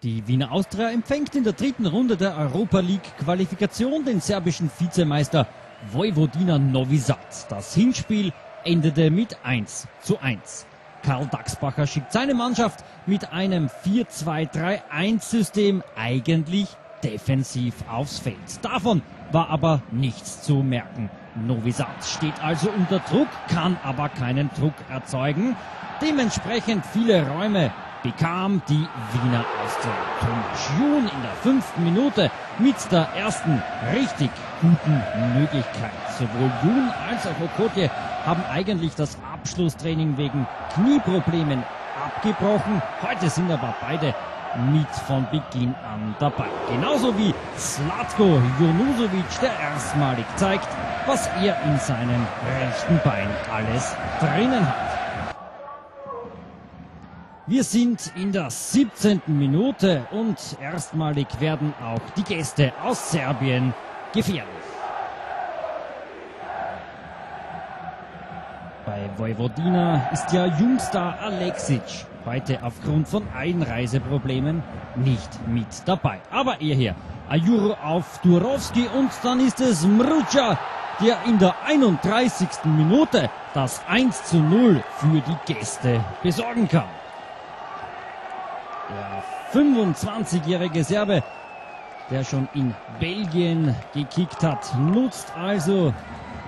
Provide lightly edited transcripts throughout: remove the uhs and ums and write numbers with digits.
Die Wiener Austria empfängt in der dritten Runde der Europa League Qualifikation den serbischen Vizemeister Vojvodina Novi Sad. Das Hinspiel endete mit 1:1. Karl Daxbacher schickt seine Mannschaft mit einem 4-2-3-1-System eigentlich defensiv aufs Feld. Davon war aber nichts zu merken. Novi Sad steht also unter Druck, kann aber keinen Druck erzeugen. Dementsprechend viele Räume bekam die Wiener Austria. Thomas Jun in der 5. Minute mit der ersten richtig guten Möglichkeit. Sowohl Jun als auch Okotje haben eigentlich das Abschlusstraining wegen Knieproblemen abgebrochen. Heute sind aber beide mit von Beginn an dabei. Genauso wie Zlatko Junusovic, der erstmalig zeigt, was er in seinem rechten Bein alles drinnen hat. Wir sind in der 17. Minute und erstmalig werden auch die Gäste aus Serbien gefährlich. Bei Vojvodina ist ja Jungstar Aleksic heute aufgrund von Einreiseproblemen nicht mit dabei. Aber eher Ajuro auf Turovski und dann ist es Mrucha, der in der 31. Minute das 1:0 für die Gäste besorgen kann. Der 25-jährige Serbe, der schon in Belgien gekickt hat, nutzt also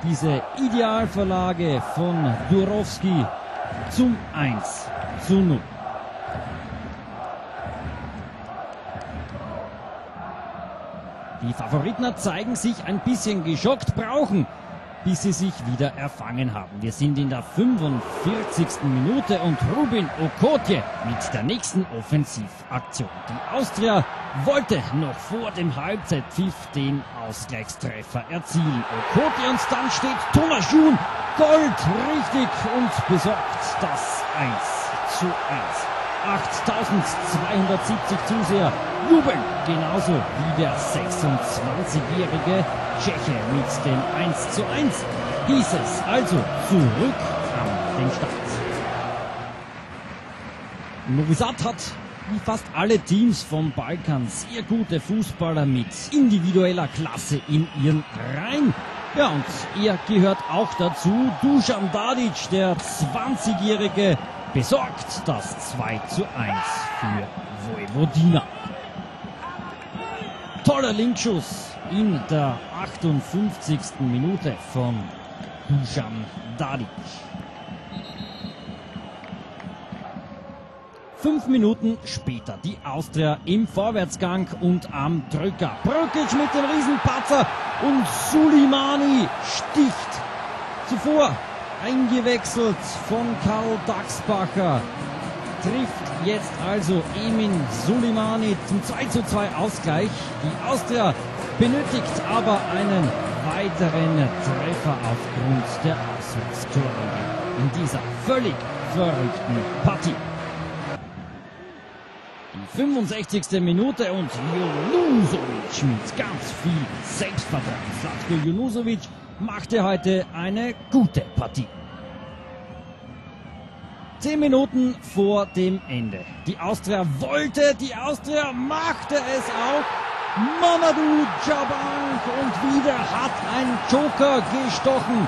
diese Idealvorlage von Turovski zum 1:0. Die Favoriten zeigen sich ein bisschen geschockt, brauchen, bis sie sich wieder erfangen haben. Wir sind in der 45. Minute und Rubin Okotje mit der nächsten Offensivaktion. Die Austria wollte noch vor dem Halbzeitpfiff den Ausgleichstreffer erzielen. Okotje und dann steht Thomas Jun Gold richtig und besorgt das 1:1. 8.270 Zuseher jubeln, genauso wie der 26-jährige Tscheche mit dem 1:1. Hieß es also zurück an den Start. Novi Sad hat wie fast alle Teams vom Balkan sehr gute Fußballer mit individueller Klasse in ihren Reihen. Ja, und er gehört auch dazu. Dusan Tadic, der 20-jährige, besorgt das 2:1 für Vojvodina. Toller Linkschuss in der 58. Minute von Dusan Tadic. 5 Minuten später die Austria im Vorwärtsgang und am Drücker. Brkic mit dem Riesenpatzer und Sulimani sticht. Zuvor eingewechselt von Karl Daxbacher. Trifft jetzt also Emin Sulimani zum 2:2 Ausgleich. Die Austria benötigt aber einen weiteren Treffer aufgrund der Auswärtstore in dieser völlig verrückten Partie. Die 65. Minute und Junusovic mit ganz viel Selbstvertrauen. Zlatko Junusovic machte heute eine gute Partie. 10 Minuten vor dem Ende. Die Austria wollte, die Austria machte es auch. Mamadou Cabank und wieder hat ein Joker gestochen.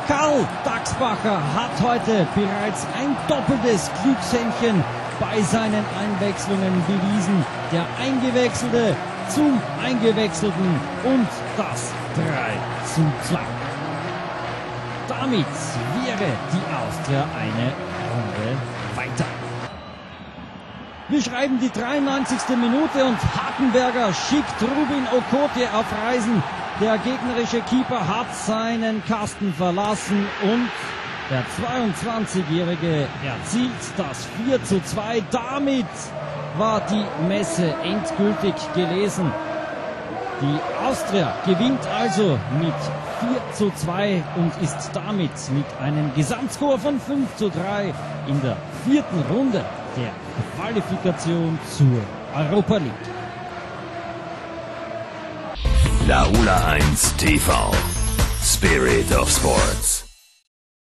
Karl Daxbacher hat heute bereits ein doppeltes Glückshändchen bei seinen Einwechslungen bewiesen. Der Eingewechselte zum Eingewechselten und das 3:2. Damit wäre die Austria eine Runde weiter. Wir schreiben die 93. Minute und Hartenberger schickt Rubin Okotje auf Reisen. Der gegnerische Keeper hat seinen Kasten verlassen und der 22-Jährige erzielt das 4:2. Damit war die Messe endgültig gelesen. Die Austria gewinnt also mit 4:2 und ist damit mit einem Gesamtscore von 5:3 in der 4. Runde der Qualifikation zur Europa League. Laola 1 TV. Spirit of Sports.